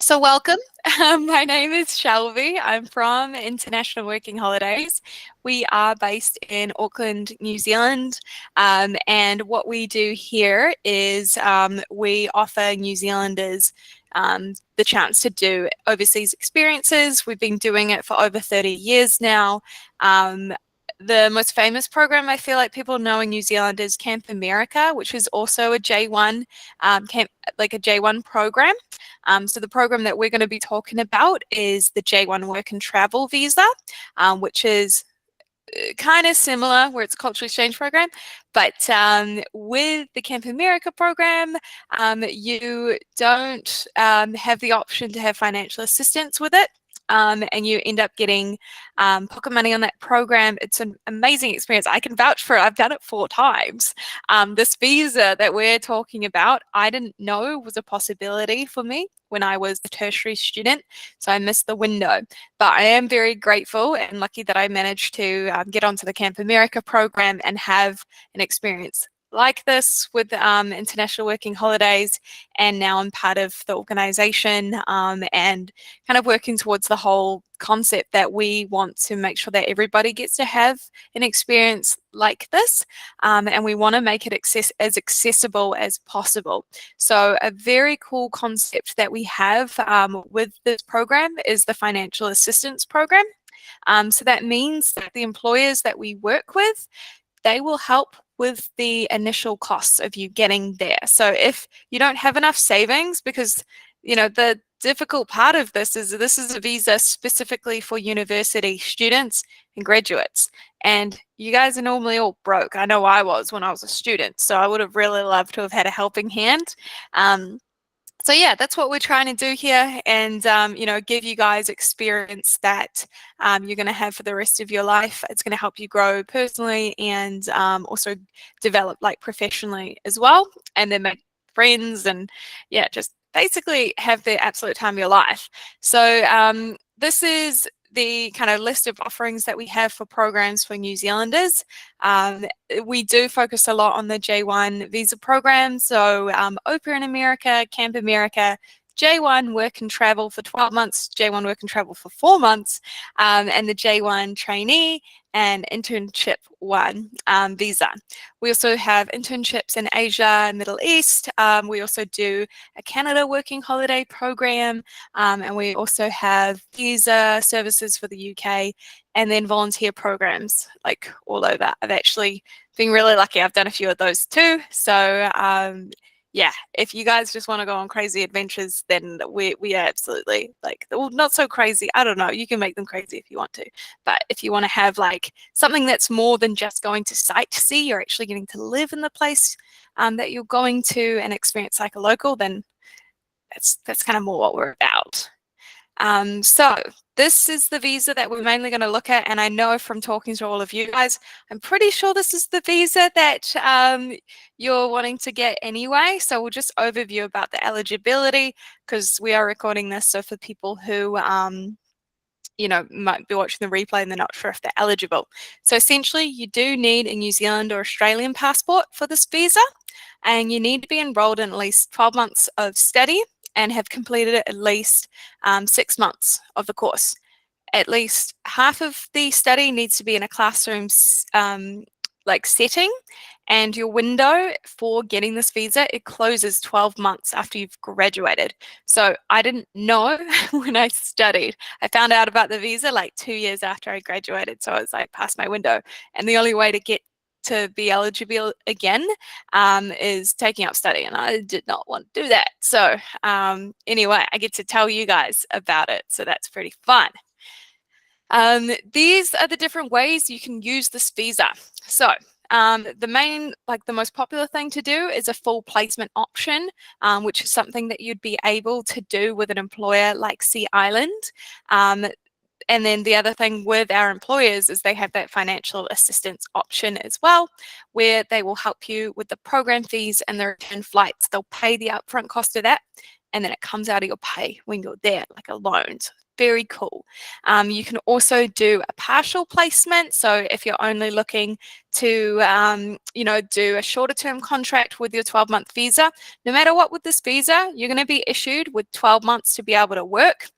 So welcome. My name is Shelby. I'm from International Working Holidays. We are based in Auckland, New Zealand. And what we do here is we offer New Zealanders the chance to do overseas experiences. We've been doing it for over 30 years now. The most famous program I feel like people know in New Zealand is Camp America, which is also a J1 like a J1 program. So the program that we're going to be talking about is the J1 Work and Travel Visa, which is kind of similar, where it's a cultural exchange program. But with the Camp America program, you don't have the option to have financial assistance with it. And you end up getting pocket money on that program. It's an amazing experience. I can vouch for it. I've done it 4 times. This visa that we're talking about, I didn't know was a possibility for me when I was a tertiary student, so I missed the window. But I am very grateful and lucky that I managed to get onto the Camp America program and have an experience like this with International Working Holidays, and now I'm part of the organization and kind of working towards the whole concept that we want to make sure that everybody gets to have an experience like this, and we want to make it as accessible as possible. So a very cool concept that we have with this program is the financial assistance program. So that means that the employers that we work with, they will help with the initial costs of you getting there. So if you don't have enough savings, because the difficult part of this is a visa specifically for university students and graduates, and you guys are normally all broke. I know I was when I was a student, so I would have really loved to have had a helping hand. So yeah, that's what we're trying to do here, and give you guys experience that you're going to have for the rest of your life. It's going to help you grow personally and also develop like professionally as well, and then make friends, and yeah, just basically have the absolute time of your life. So this is the kind of list of offerings that we have for programs for New Zealanders. We do focus a lot on the J1 visa program, so Au Pair in America, Camp America, J1 Work and Travel for 12 months, J1 Work and Travel for 4 months, and the J1 Trainee and Internship 1 visa. We also have internships in Asia and Middle East. We also do a Canada Working Holiday program, and we also have visa services for the UK, and then volunteer programs like all over. I've actually been really lucky. I've done a few of those too. So yeah, if you guys just want to go on crazy adventures, then we are absolutely like, well, not so crazy. I don't know. You can make them crazy if you want to. But if you want to have like something that's more than just going to sightsee, you're actually getting to live in the place that you're going to and experience like a local, then that's kind of more what we're about. So this is the visa that we're mainly going to look at, and I know from talking to all of you guys, I'm pretty sure this is the visa that you're wanting to get anyway. So we'll just overview about the eligibility, because we are recording this, so for people who might be watching the replay and they're not sure if they're eligible. So essentially, you do need a New Zealand or Australian passport for this visa, and you need to be enrolled in at least 12 months of study and have completed at least 6 months of the course. At least half of the study needs to be in a classroom like setting, and your window for getting this visa, it closes 12 months after you've graduated. So I didn't know when I studied. I found out about the visa like 2 years after I graduated, so I was like past my window, and the only way to get to be eligible again is taking up study, and I did not want to do that. So anyway, I get to tell you guys about it, so that's pretty fun. These are the different ways you can use this visa. So the most popular thing to do is a full placement option, which is something that you'd be able to do with an employer like Sea Island. And then the other thing with our employers is they have that financial assistance option as well, where they will help you with the program fees and the return flights. They'll pay the upfront cost of that, and then it comes out of your pay when you're there, like a loan. So very cool. You can also do a partial placement. So if you're only looking to, do a shorter term contract with your 12-month visa, no matter what with this visa, you're going to be issued with 12 months to be able to work.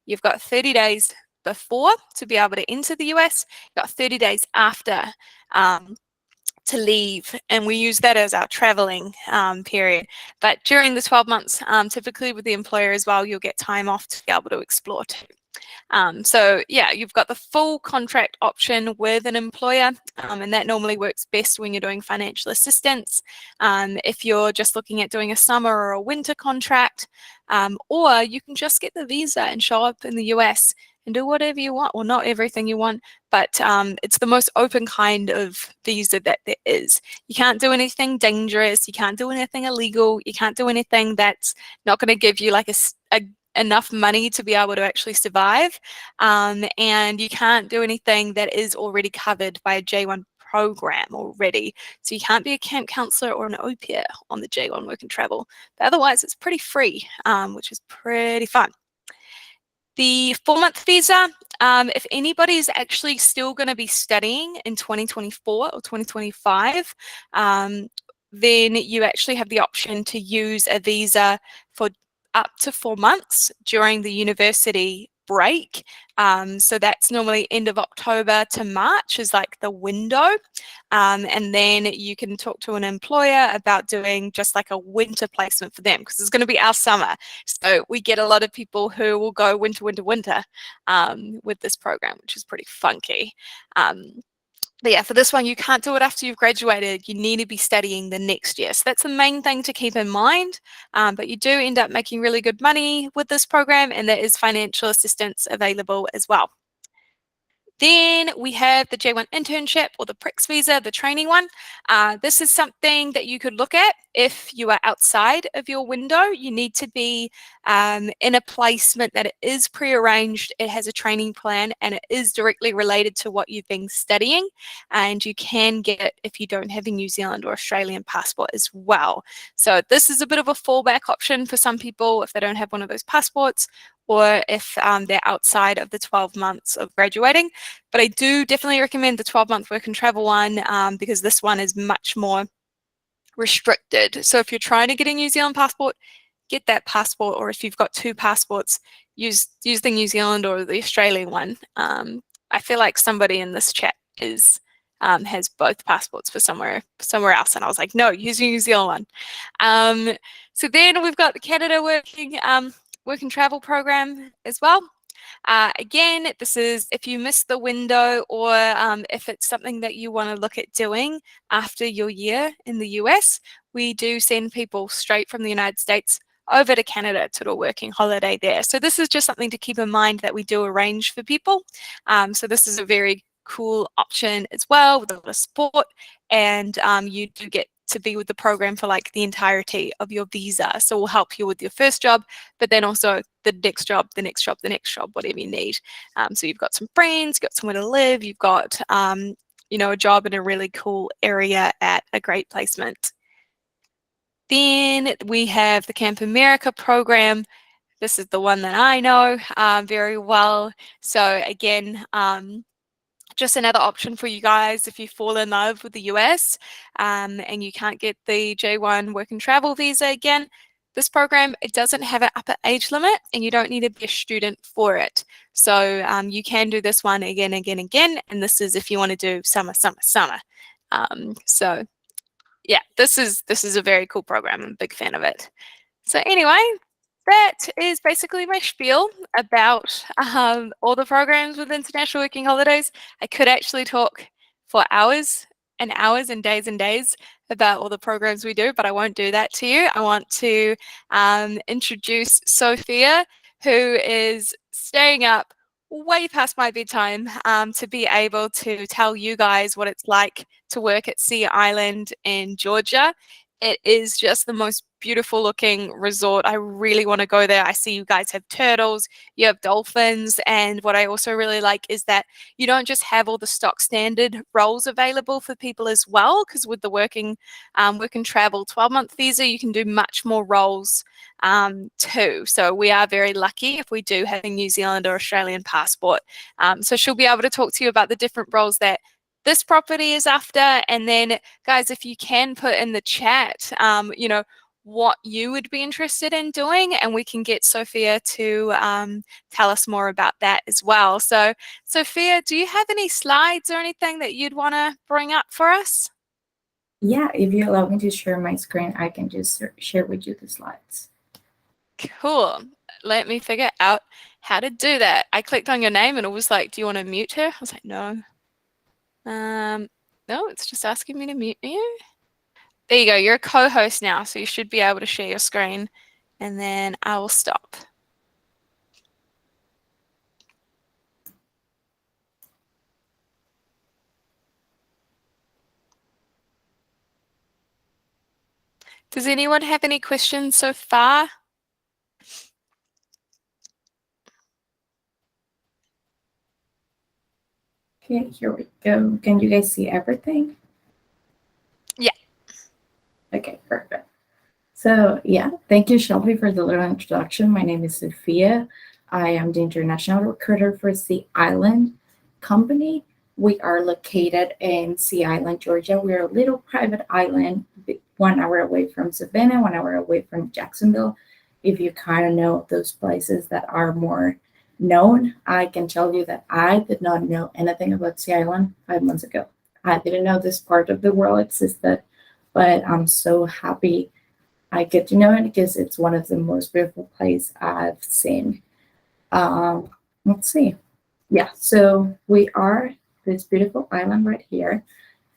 You've got 30 days before to be able to enter the US. You've got 30 days after to leave, and we use that as our traveling period. But during the 12 months, typically with the employer as well, you'll get time off to be able to explore too. So yeah, you've got the full contract option with an employer, and that normally works best when you're doing financial assistance. If you're just looking at doing a summer or a winter contract, or you can just get the visa and show up in the US and do whatever you want. Well, not everything you want, but it's the most open kind of visa that there is. You can't do anything dangerous. You can't do anything illegal. You can't do anything that's not going to give you like enough money to be able to actually survive. And you can't do anything that is already covered by a J1 program already. So you can't be a camp counselor or an au pair on the J1 work and travel. But otherwise, it's pretty free, which is pretty fun. The 4-month visa, if anybody's actually still going to be studying in 2024 or 2025, then you actually have the option to use a visa for up to 4 months during the university break. So that's normally end of October to March is like the window. And then you can talk to an employer about doing just like a winter placement for them, because it's going to be our summer. So we get a lot of people who will go winter with this program, which is pretty funky. But yeah, for this one, you can't do it after you've graduated. You need to be studying the next year. So that's the main thing to keep in mind. But you do end up making really good money with this program, and there is financial assistance available as well. Then we have the J1 internship or the PRIX visa, the training one. This is something that you could look at if you are outside of your window. You need to be in a placement that it is pre-arranged, it has a training plan, and it is directly related to what you've been studying. And you can get it if you don't have a New Zealand or Australian passport as well. So this is a bit of a fallback option for some people if they don't have one of those passports, or if they're outside of the 12 months of graduating. But I do definitely recommend the 12-month work and travel one, because this one is much more restricted. So if you're trying to get a New Zealand passport, get that passport, or if you've got 2 passports, use the New Zealand or the Australian one. I feel like somebody in this chat has both passports for somewhere else, and I was like, no, use the New Zealand one. So then we've got the Canada work and travel program as well. Again, this is if you miss the window, or if it's something that you want to look at doing after your year in the US, we do send people straight from the United States over to Canada to do a working holiday there. So this is just something to keep in mind that we do arrange for people. So this is a very cool option as well with a lot of support, and you do get to be with the program for like the entirety of your visa. So we'll help you with your first job, but then also the next job, the next job, the next job, whatever you need. So you've got some friends, you've got somewhere to live, you've got a job in a really cool area at a great placement. Then we have the Camp America program. This is the one that I know very well. So again, just another option for you guys if you fall in love with the US and you can't get the J1 work and travel visa again. This program, it doesn't have an upper age limit, and you don't need to be a student for it. So you can do this one again, and this is if you want to do summer. So yeah, this is a very cool program. I'm a big fan of it. So anyway, that is basically my spiel about all the programs with International Working Holidays. I could actually talk for hours and hours and days about all the programs we do, but I won't do that to you. I want to introduce Sophia, who is staying up way past my bedtime to be able to tell you guys what it's like to work at Sea Island in Georgia. It is just the most beautiful looking resort. I really want to go there. I see you guys have turtles, you have dolphins, and what I also really like is that you don't just have all the stock standard roles available for people as well, because with the work and travel 12-month visa, you can do much more roles too. So we are very lucky if we do have a New Zealand or Australian passport. So she'll be able to talk to you about the different roles that this property is after. And then, guys, if you can put in the chat, what you would be interested in doing, and we can get Sophia to tell us more about that as well. So, Sophia, do you have any slides or anything that you'd want to bring up for us? Yeah, if you allow me to share my screen, I can just share with you the slides. Cool. Let me figure out how to do that. I clicked on your name and it was like, do you want to mute her? I was like, no. No, it's just asking me to mute you. There you go. You're a co-host now, so you should be able to share your screen, and then I will stop. Does anyone have any questions so far? Okay, here we go. Can you guys see everything? Yeah. Okay, perfect. So yeah, thank you, Shelby, for the little introduction. My name is Sophia. I am the international recruiter for Sea Island Company. We are located in Sea Island, Georgia. We're a little private island, 1 hour away from Savannah, 1 hour away from Jacksonville. If you kind of know those places that are more known, I can tell you that I did not know anything about Sea Island 5 months ago. I didn't know this part of the world existed, but I'm so happy I get to know it because it's one of the most beautiful places I've seen. Let's see. Yeah, so we are this beautiful island right here.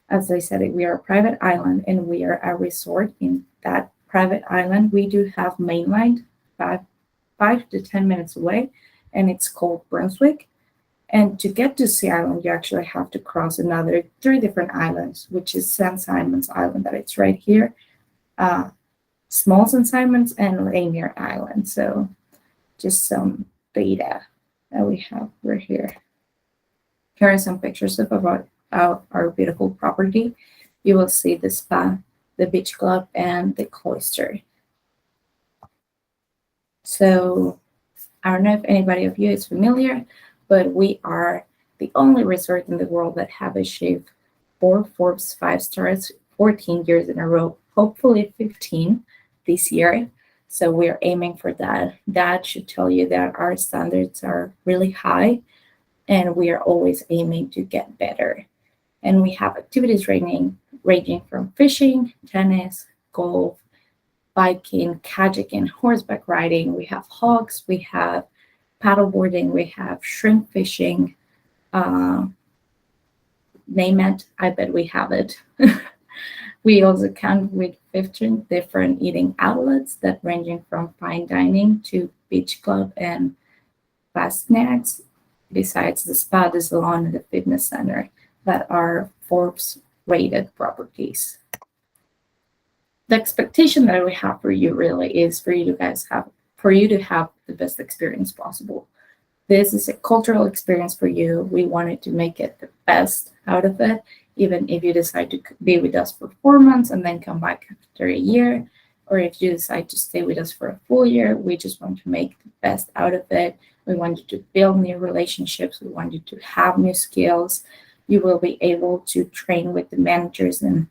As I said, we are a private island and we are a resort in that private island. We do have mainland 5 to 10 minutes away, and it's called Brunswick. And to get to Sea Island, you actually have to cross another 3 different islands, which is St. Simon's Island, that it's right here. Small St. Simon's and Rainier Island. So just some data that we have right here. Here are some pictures about our beautiful property. You will see the spa, the beach club, and the cloister. So I don't know if anybody of you is familiar, but we are the only resort in the world that have achieved 4 Forbes 5 stars 14 years in a row, hopefully 15 this year. So we're aiming for that. That should tell you that our standards are really high and we are always aiming to get better. And we have activities ranging from fishing, tennis, golf, biking, kayaking, horseback riding. We have hogs, we have paddleboarding, we have shrimp fishing. Name it, I bet we have it. We also count with 15 different eating outlets that ranging from fine dining to beach club and fast snacks, besides the spa, the salon, and the fitness center that are Forbes rated properties. The expectation that we have for you really is for you to have the best experience possible. This is a cultural experience for you. We wanted to make it the best out of it, even if you decide to be with us for 4 months and then come back after a year, or if you decide to stay with us for a full year. We just want to make the best out of it. We want you to build new relationships. We want you to have new skills. You will be able to train with the managers, and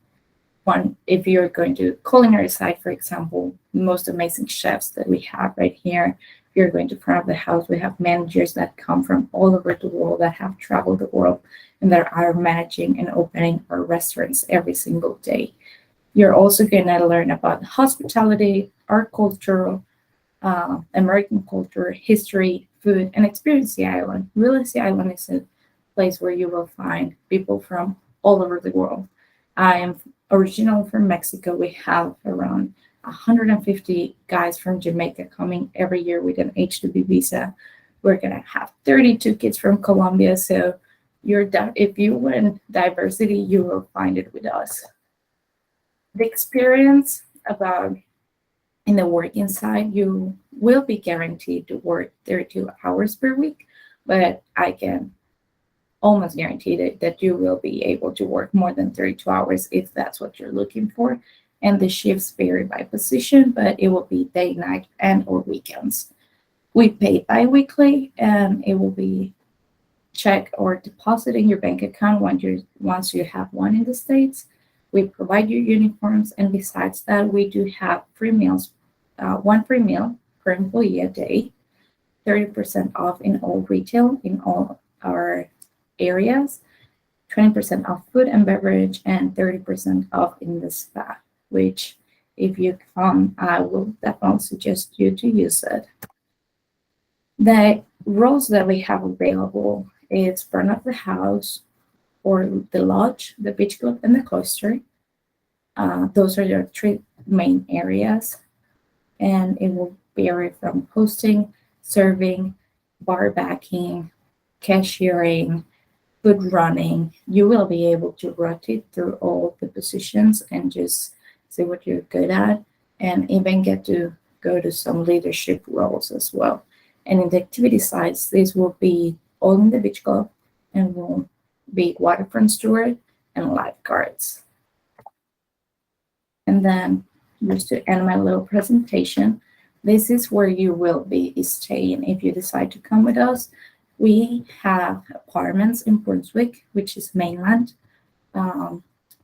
if you're going to culinary side, for example, the most amazing chefs that we have right here. If you're going to front of the house, we have managers that come from all over the world, that have traveled the world, and that are managing and opening our restaurants every single day. You're also going to learn about hospitality, art culture, American culture, history, food, and experience the island. Really, the island is a place where you will find people from all over the world. I am originally from Mexico. We have around 150 guys from Jamaica coming every year with an H-2B visa. We're going to have 32 kids from Colombia. So if you want diversity, you will find it with us. The experience about in the working side, you will be guaranteed to work 32 hours per week, but I can almost guarantee that you will be able to work more than 32 hours if that's what you're looking for. And the shifts vary by position, but it will be day, night, and or weekends. We pay bi-weekly, and it will be check or deposit in your bank account once you have one in the States. We provide you uniforms, and besides that, we do have free meals, one free meal per employee a day, 30% off in all retail in all our areas, 20% off food and beverage, and 30% off in the spa, which if you come, I will definitely suggest you to use it. The roles that we have available is front of the house or the lodge, the beach club, and the cloister. Those are your three main areas, and it will vary from hosting, serving, bar backing, cashiering, food running. You will be able to rotate through all the positions and just see what you're good at, and even get to go to some leadership roles as well. And in the activity sides, this will be all in the beach club and will be waterfront steward and lifeguards. And then just to end my little presentation, this is where you will be staying if you decide to come with us. We have apartments in Brunswick, which is mainland.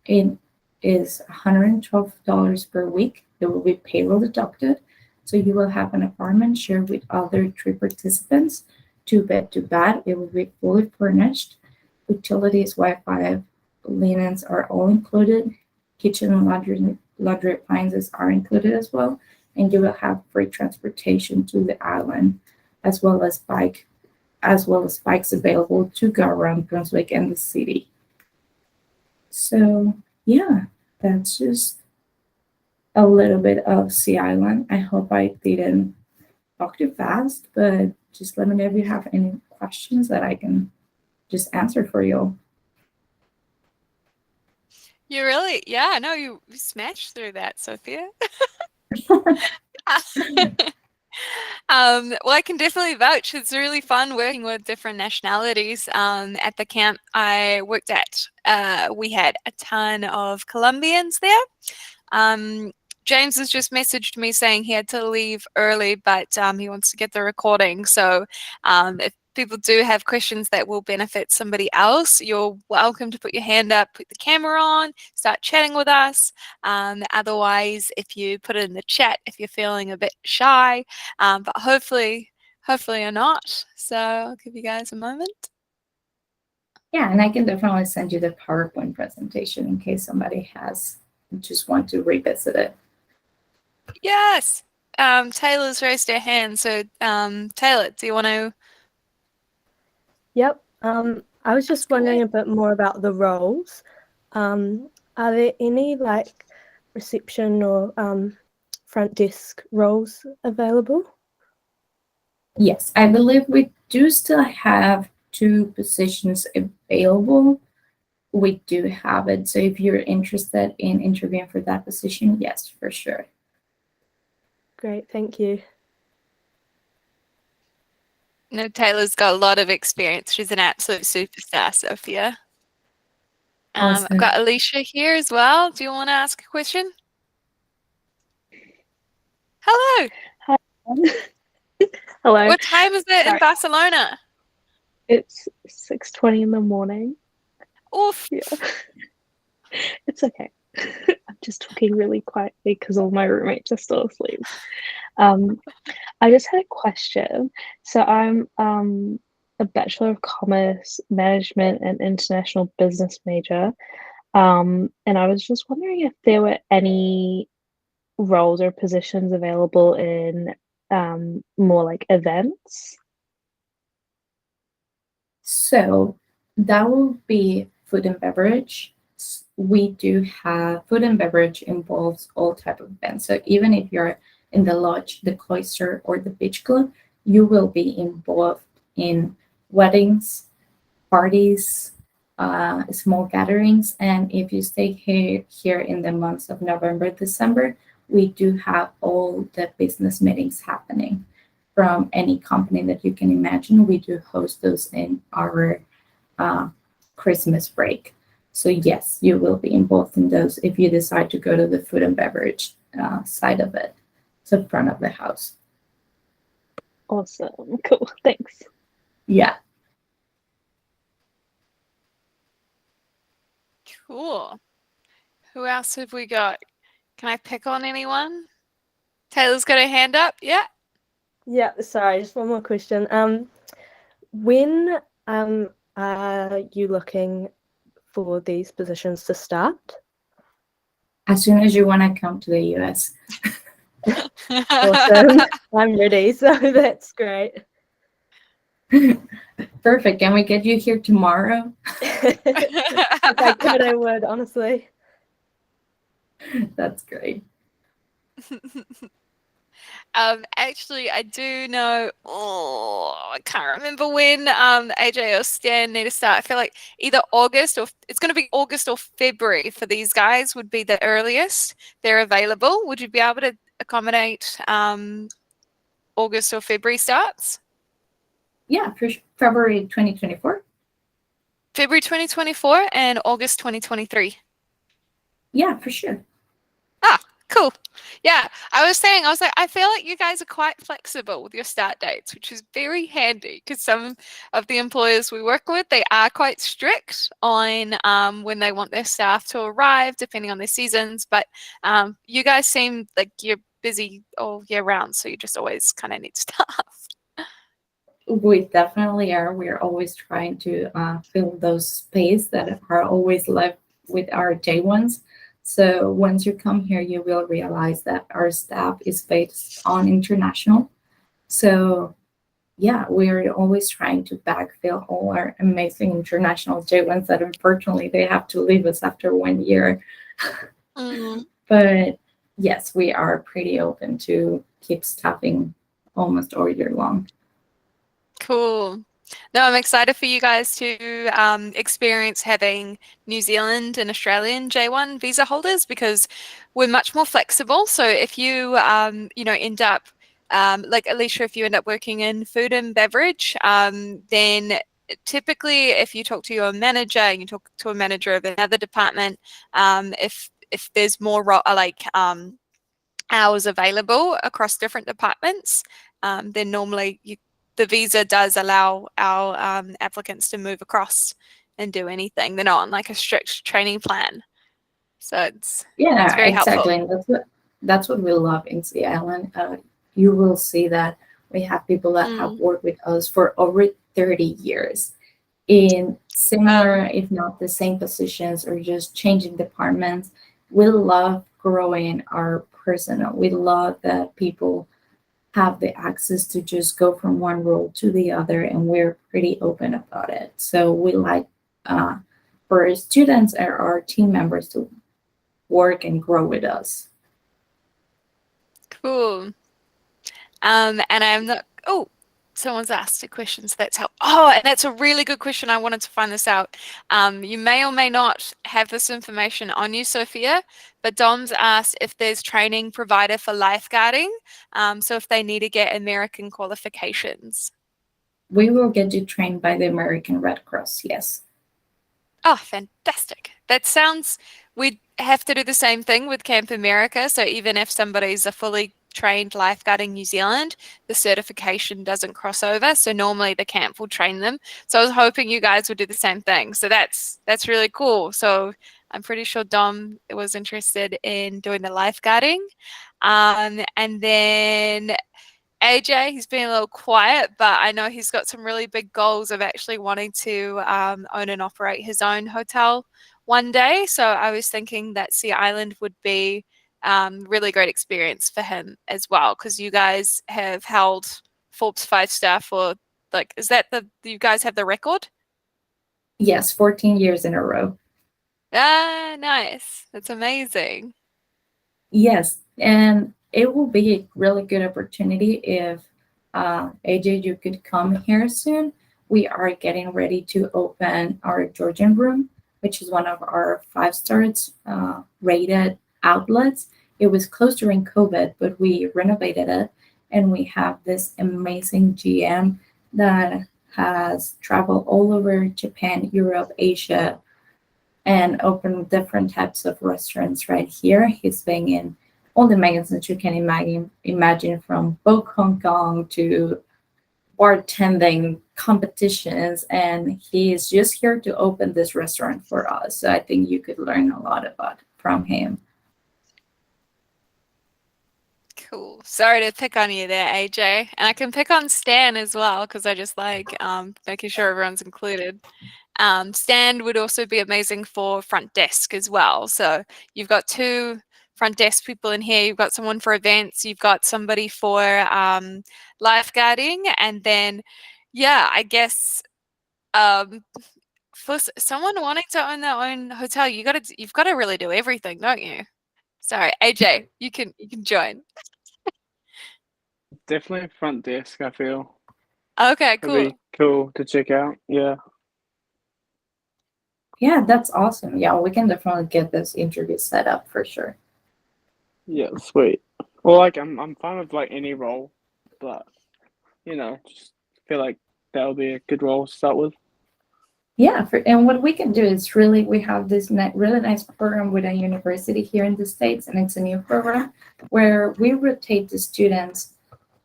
It is $112 per week. It will be payroll deducted. So you will have an apartment shared with other three participants, 2 bed to bath. It will be fully furnished. Utilities, Wi-Fi, linens are all included. Kitchen and laundry appliances are included as well. And you will have free transportation to the island, as well as bikes available to go around Brunswick and the city. So yeah, that's just a little bit of Sea Island. I hope I didn't talk too fast, but just let me know if you have any questions that I can just answer for you. You really, yeah, no, you smashed through that, Sophia. Well, I can definitely vouch. It's really fun working with different nationalities. At the camp I worked at, we had a ton of Colombians there. James has just messaged me saying he had to leave early, but he wants to get the recording. So if people do have questions that will benefit somebody else, you're welcome to put your hand up, put the camera on, start chatting with us. Otherwise, if you put it in the chat, if you're feeling a bit shy, but hopefully you're not. So I'll give you guys a moment. Yeah, and I can definitely send you the PowerPoint presentation in case somebody just want to revisit it. Yes. Taylor's raised her hand. So Taylor, do you want to? Yep. I was just wondering a bit more about the roles. Are there any like reception or front desk roles available? Yes, I believe we do still have 2 positions available. We do have it. So if you're interested in interviewing for that position, yes, for sure. Great, thank you. No, Taylor's got a lot of experience. She's an absolute superstar, Sophia. Awesome. I've got Alicia here as well. Do you want to ask a question? Hello. Hi. Hello. What time is it in Barcelona? It's 6:20 in the morning. Oof. Yeah. It's okay. I'm just talking really quietly because all my roommates are still asleep. I just had a question. So I'm a Bachelor of Commerce, Management and International Business major. And I was just wondering if there were any roles or positions available in more like events. So that will be food and beverage. We do have food and beverage involves all type of events. So even if you're in the lodge, the cloister, or the beach club, you will be involved in weddings, parties, small gatherings. And if you stay here in the months of November, December, we do have all the business meetings happening from any company that you can imagine. We do host those in our Christmas break. So yes, you will be involved in those if you decide to go to the food and beverage side of it, so front of the house. Awesome. Cool. Thanks. Yeah. Cool. Who else have we got? Can I pick on anyone? Taylor's got a hand up. Yeah. Yeah, sorry, just one more question. When are you looking for these positions to start? As soon as you want to come to the US. Awesome. I'm ready, so that's great. Perfect. Can we get you here tomorrow? If I could, I would, honestly. That's great. Actually, I do know. Oh, I can't remember when AJ or Stan need to start. I feel like either August or it's going to be August or February for these guys would be the earliest they're available. Would you be able to accommodate August or February starts? Yeah, for February 2024. February 2024 and August 2023. Yeah, for sure. Ah, cool. Yeah, I was like, I feel like you guys are quite flexible with your start dates, which is very handy because some of the employers we work with, they are quite strict on when they want their staff to arrive, depending on their seasons. But you guys seem like you're busy all year round, so you just always kind of need staff. We definitely are. We're always trying to fill those space that are always left with our J1s. So once you come here, you will realize that our staff is based on international. So yeah, we're always trying to backfill all our amazing international J1s that unfortunately they have to leave us after 1 year. But yes, we are pretty open to keep staffing almost all year long. Cool. No, I'm excited for you guys to experience having New Zealand and Australian J1 visa holders because we're much more flexible. So if you, end up, like Alicia, if you end up working in food and beverage, then typically if you talk to your manager and you talk to a manager of another department, if there's more hours available across different departments, then normally the visa does allow our applicants to move across and do anything. They're not on like a strict training plan. So it's very exactly. helpful. And that's what we love in Sea Island. You will see that we have people that have worked with us for over 30 years in similar, if not the same positions or just changing departments. We love growing our personnel. We love that people have the access to just go from one role to the other, and we're pretty open about it. So we like for our students or our team members to work and grow with us. Cool. And I'm not. Oh, someone's asked a question, so that's how. Oh, and that's a really good question. I wanted to find this out. You may or may not have this information on you, Sophia, but Dom's asked if there's training provided for lifeguarding. So if they need to get American qualifications. We will get you trained by the American Red Cross, yes. Oh, fantastic. That sounds, we'd have to do the same thing with Camp America. So even if somebody's a fully trained lifeguard in New Zealand, the certification doesn't cross over. So normally the camp will train them. So I was hoping you guys would do the same thing. So that's really cool. So I'm pretty sure Dom was interested in doing the lifeguarding. And then AJ, he's been a little quiet, but I know he's got some really big goals of actually wanting to own and operate his own hotel one day. So I was thinking that Sea Island would be really great experience for him as well, because you guys have held Forbes 5-star for you guys have the record? Yes, 14 years in a row. Ah, nice. That's amazing. Yes, and it will be a really good opportunity if AJ, you could come here soon. We are getting ready to open our Georgian room, which is one of our 5 stars rated outlets. It was closed during COVID, but we renovated it, and we have this amazing GM that has traveled all over Japan, Europe, Asia, and opened different types of restaurants right here. He's been in all the magazines you can imagine from Vogue Hong Kong to bartending competitions, and he is just here to open this restaurant for us. So I think you could learn a lot about from him. Cool. Sorry to pick on you there, AJ. And I can pick on Stan as well because I just like making sure everyone's included. Stan would also be amazing for front desk as well. So you've got 2 front desk people in here. You've got someone for events. You've got somebody for lifeguarding, and then, yeah, I guess for someone wanting to own their own hotel, you've got to really do everything, don't you? Sorry, AJ, you can join. Definitely front desk, I feel. Okay, It'd cool. be cool to check out. Yeah. Yeah, that's awesome. Yeah, we can definitely get this interview set up for sure. Yeah, sweet. Well, like I'm fine with like any role, but just feel like that would be a good role to start with. Yeah, and what we can do is we have this really nice program with a university here in the States, and it's a new program where we rotate the students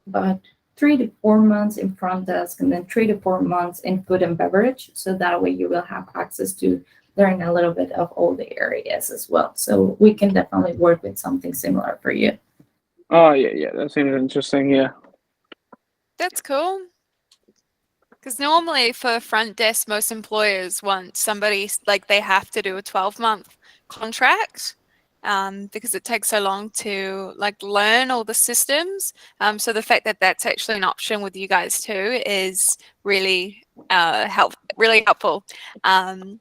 about 3 to 4 months in front desk and then 3 to 4 months in food and beverage. So that way you will have access to learn a little bit of all the areas as well. So we can definitely work with something similar for you. Oh yeah, that seems interesting. Yeah. That's cool. Because normally for front desk, most employers want somebody like they have to do a 12-month contract because it takes so long to like learn all the systems. So the fact that that's actually an option with you guys too is really helpful. And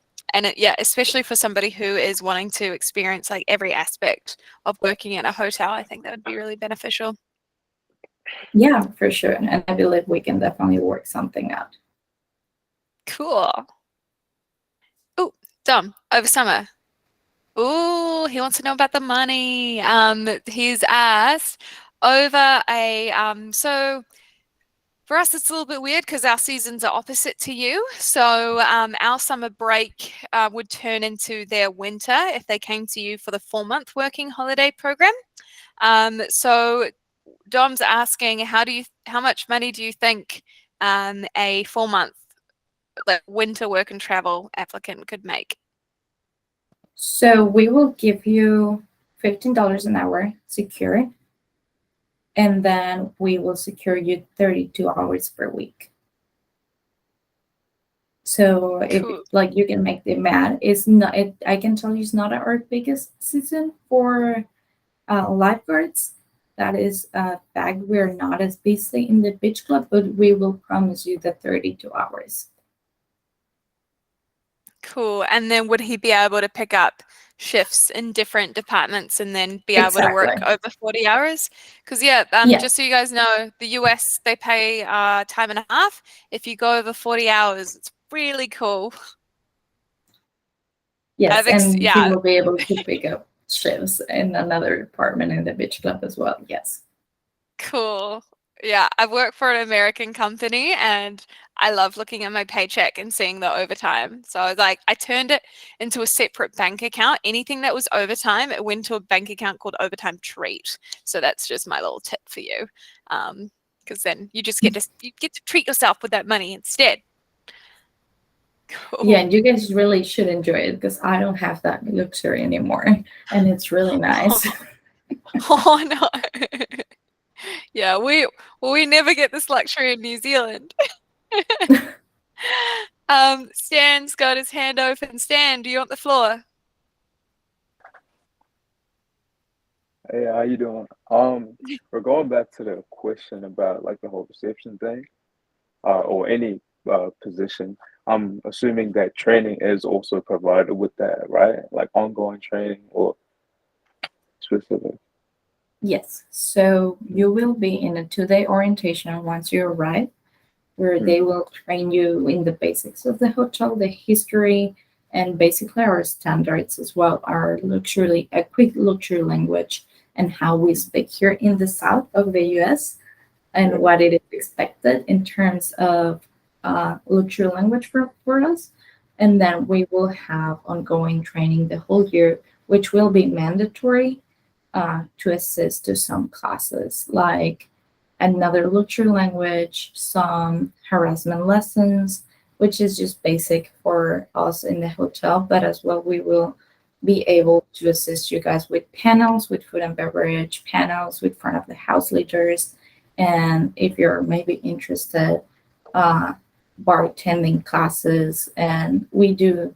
yeah, especially for somebody who is wanting to experience like every aspect of working at a hotel, I think that would be really beneficial. Yeah, for sure. And I believe we can definitely work something out. Cool. Oh, Dom, over summer. Oh, he wants to know about the money. He's asked over so for us, it's a little bit weird because our seasons are opposite to you. So our summer break would turn into their winter if they came to you for the 4-month working holiday program. So Dom's asking, how much money do you think a 4-month like winter work and travel applicant could make? So we will give you $15 an hour secure, and then we will secure you 32 hours per week. So if Cool. like you can make the math, I can tell you it's not our biggest season for lifeguards. That is a fact. We're not as busy in the beach club, but we will promise you the 32 hours. Cool. And then would he be able to pick up shifts in different departments and then be able to work Exactly. over 40 hours? Because yeah, Yes. just so you guys know, the US, they pay time and a half. If you go over 40 hours, it's really cool. Yes, and yeah. you will be able to pick up shifts in another department in the beach club as well. Yes. Cool. Yeah, I work for an American company and I love looking at my paycheck and seeing the overtime. So I was like, I turned it into a separate bank account. Anything that was overtime, it went to a bank account called Overtime Treat. So that's just my little tip for you. Because then you just get to treat yourself with that money instead. Cool. Yeah, and you guys really should enjoy it because I don't have that luxury anymore, and it's really nice. Oh no. Yeah, we never get this luxury in New Zealand. Stan's got his hand open. Stan, do you want the floor? Hey, how you doing? We're going back to the question about like the whole reception thing, or any position. I'm assuming that training is also provided with that, right? Like ongoing training or specific. Yes, so you will be in a 2-day orientation once you arrive, where they will train you in the basics of the hotel, the history, and basically our standards as well, our luxury, a quick luxury language, and how we speak here in the south of the US and what it is expected in terms of luxury language for us. And then we will have ongoing training the whole year, which will be mandatory to assist to some classes like another luxury language, some harassment lessons, which is just basic for us in the hotel, but as well we will be able to assist you guys with panels, with food and beverage panels, with front of the house leaders. And if you're maybe interested, bartending classes, and we do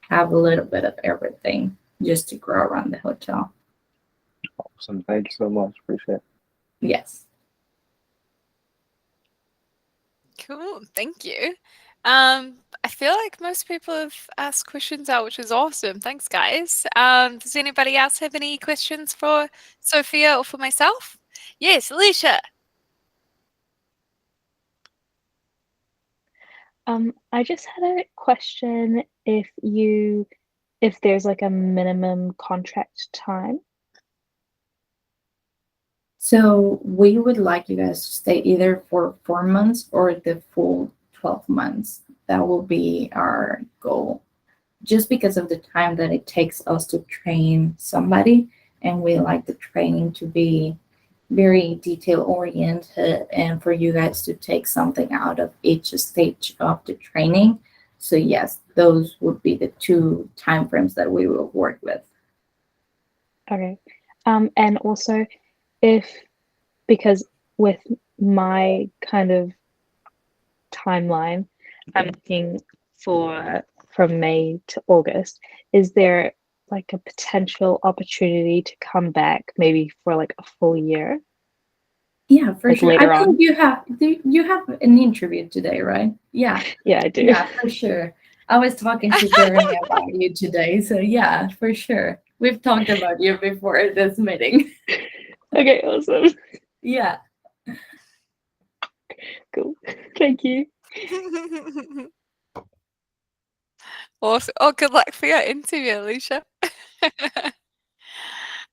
have a little bit of everything just to grow around the hotel. Awesome. Thank you so much. Appreciate it. Yes. Cool, thank you. I feel like most people have asked questions out, which is awesome. Thanks, guys. Does anybody else have any questions for Sophia or for myself? Yes, Alicia. I just had a question if there's like a minimum contract time. So we would like you guys to stay either for 4 months or the full 12 months. That will be our goal. Just because of the time that it takes us to train somebody, and we like the training to be very detail oriented and for you guys to take something out of each stage of the training. So yes, those would be the 2 time frames that we will work with. Okay. And also because with my kind of timeline, I'm looking for from May to August, is there like a potential opportunity to come back maybe for like a full year? Yeah, for Like sure. later I on? think you have an interview today, right? Yeah. Yeah, I do. Yeah, for sure. I was talking to Jeremy about you today, so yeah, for sure. We've talked about you before this meeting. Okay, awesome. Yeah. Cool. Thank you. Awesome. Oh, good luck for your interview, Alicia.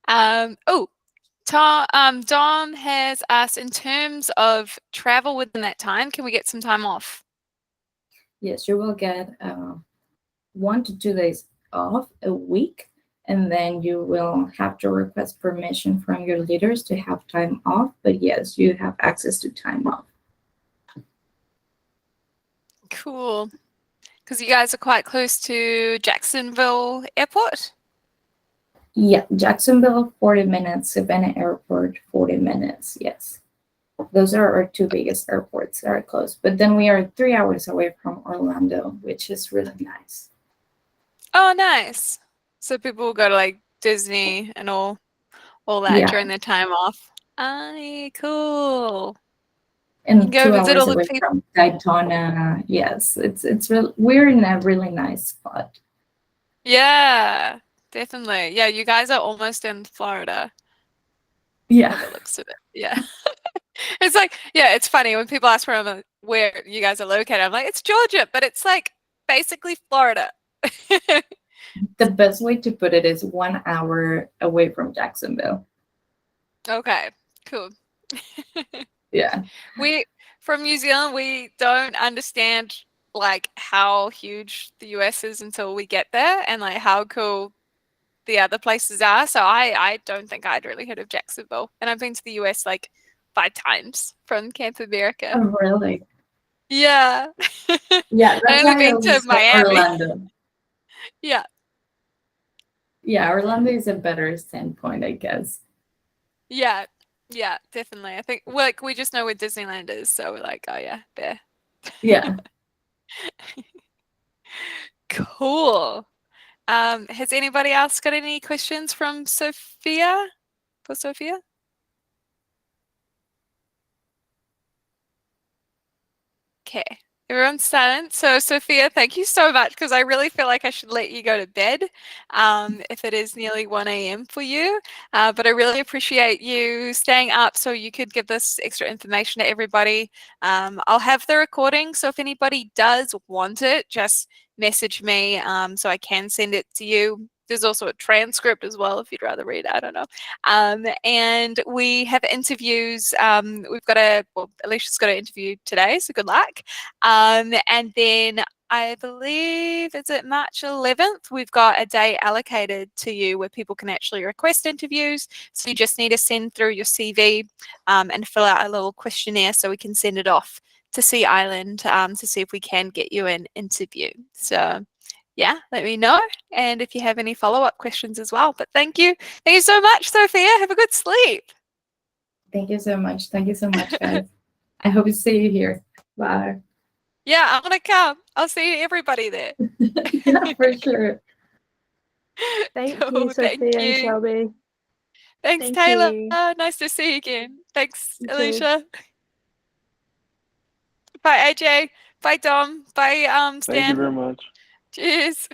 Oh, Dom has asked, in terms of travel within that time, can we get some time off? Yes, you will get 1 to 2 days off a week, and then you will have to request permission from your leaders to have time off. But yes, you have access to time off. Cool. Because you guys are quite close to Jacksonville Airport? Yeah, Jacksonville, 40 minutes. Savannah Airport, 40 minutes. Yes. Those are our 2 biggest airports that are close. But then we are 3 hours away from Orlando, which is really nice. Oh, nice. So people will go to like Disney and all that Yeah. during their time off. Aye, cool. And Go 2 visit hours all the away people. from Daytona. Yes, we're in a really nice spot. Yeah, definitely. Yeah, you guys are almost in Florida by Yeah. the looks of it. Yeah. It's like, yeah, it's funny when people ask where you guys are located. I'm like, it's Georgia, but it's like basically Florida. The best way to put it is 1 hour away from Jacksonville. Okay, cool. Yeah. From New Zealand, we don't understand like how huge the US is until we get there and like how cool the other places are. So I don't think I'd really heard of Jacksonville. And I've been to the US like 5 times from Camp America. Oh, really? Yeah. Yeah, I've that's only why I been to always say Miami. Orlando. Yeah. Yeah, Orlando is a better standpoint, I guess. Yeah. Yeah, definitely. I think like we just know where Disneyland is, so we're like, oh yeah, there. Yeah. Cool. Has anybody else got any questions from Sophia? For Sophia? Okay. Everyone's silent. So Sophia, thank you so much because I really feel like I should let you go to bed if it is nearly 1 a.m. for you. But I really appreciate you staying up so you could give this extra information to everybody. I'll have the recording. So if anybody does want it, just message me so I can send it to you. there's also a transcript as well if you'd rather read. I don't know. And we have interviews. We've got Alicia's got an interview today, so good luck. And then I believe it's at March 11th. We've got a day allocated to you where people can actually request interviews. So you just need to send through your CV and fill out a little questionnaire so we can send it off to Sea Island to see if we can get you an interview. So yeah, let me know. And if you have any follow-up questions as well. But thank you. Thank you so much, Sophia. Have a good sleep. Thank you so much. Thank you so much, guys. I hope to see you here. Bye. Yeah, I'm going to come. I'll see everybody there. Yeah, for sure. Thank Cool, you, Sophia thank and you. Shelby. Thanks, Thank Taylor. you. Nice to see you again. Thanks, You too. Alicia. Bye, AJ. Bye, Dom. Bye, Thank you Stan. very much. Cheers.